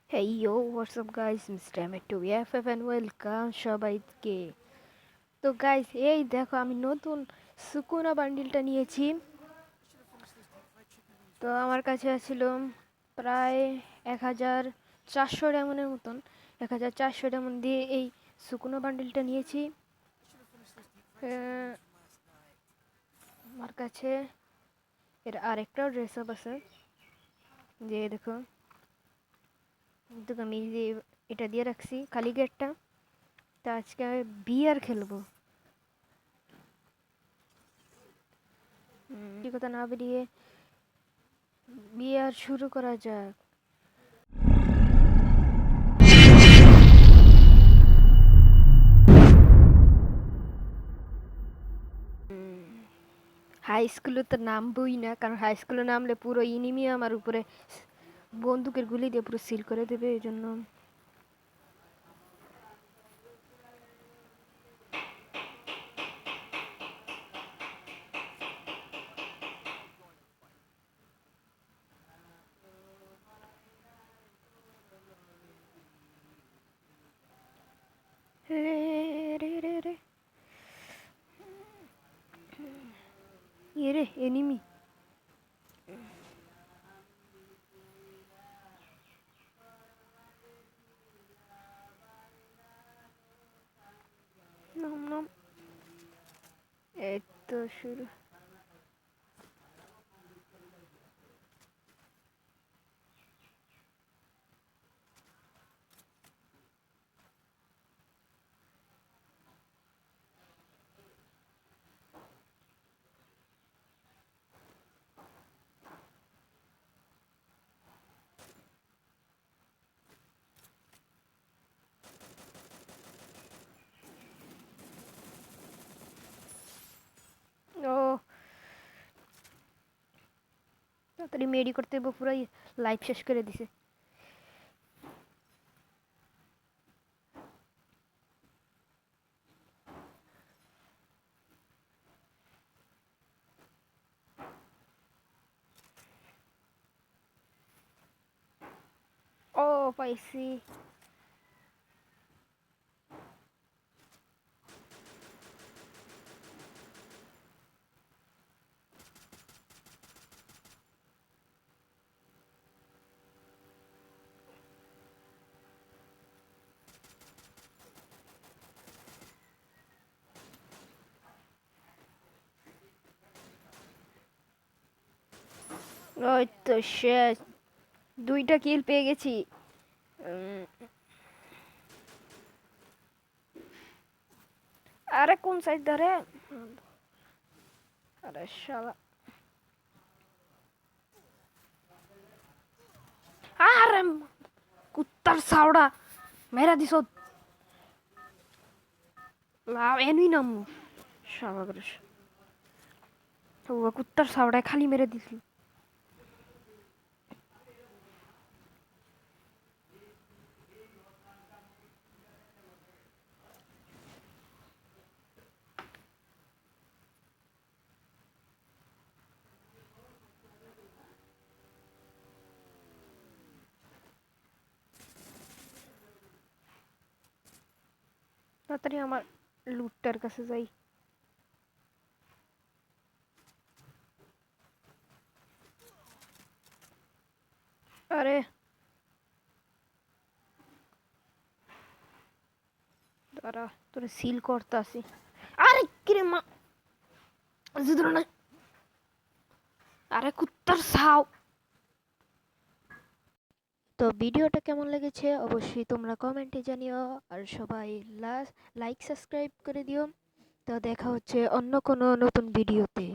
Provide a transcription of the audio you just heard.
Hey yo, what's up guys? Mr. M2 FF and welcome সবাইকে। তো guys এই দেখো আমি নতুন সুকুনা বান্ডিলটা নিয়েছি। তো আমার কাছে ছিল প্রায় 1400 ডায়মন্ডের মতন। 1400 ডায়মন্ড দিয়ে এই সুকুনা বান্ডিলটা নিয়েছি। আমার কাছে এর আরেকটা ড্রেস আপ আছে, যে দেখো। কিন্তু আমি যে এটা দিয়ে রাখছি খালি গেটটা। তো আজকে আমি বিয়ার খেলবো। কথা না বেরিয়ে বিয়ার শুরু করা যাক। হাই স্কুলে তো নামবই না, কারণ হাই স্কুলে নামলে পুরো ইনিমি আমার উপরে বন্দুকের গুলি দিয়ে পুরো সিল করে দেবে, এই জন্য। রে রে রে রে রে এনিমি। নাম নাম এই তো শুরু। ও তাড়াতাড়ি মেডি করতে হবে, পুরো লাইফ শেষ করে দিছে। ও পাইছি। ওই তো শেষ, 2টা কিল পেয়ে গেছি। আরে কোন সাইড ধরে? আরে শালা, আরে কুত্তার সাউডা মেরা দিছ। লাভ এনুই নামু শালা করে। ও কুত্তার সাউডায় খালি মেরে দিছিল। তাড়াতাড়ি আমার লুটটার কাছে যাই। আরে দাঁড়া, তোরে সিল করতে আসি। আরে কিরে মা জিদ্র না। আরে কুত্তার সাউ। তো ভিডিওটা কেমন লেগেছে অবশ্যই তোমরা কমেন্টে জানিও, আর সবাই লাইক সাবস্ক্রাইব করে দিও। তো দেখা হচ্ছে অন্য কোনো নতুন ভিডিওতে।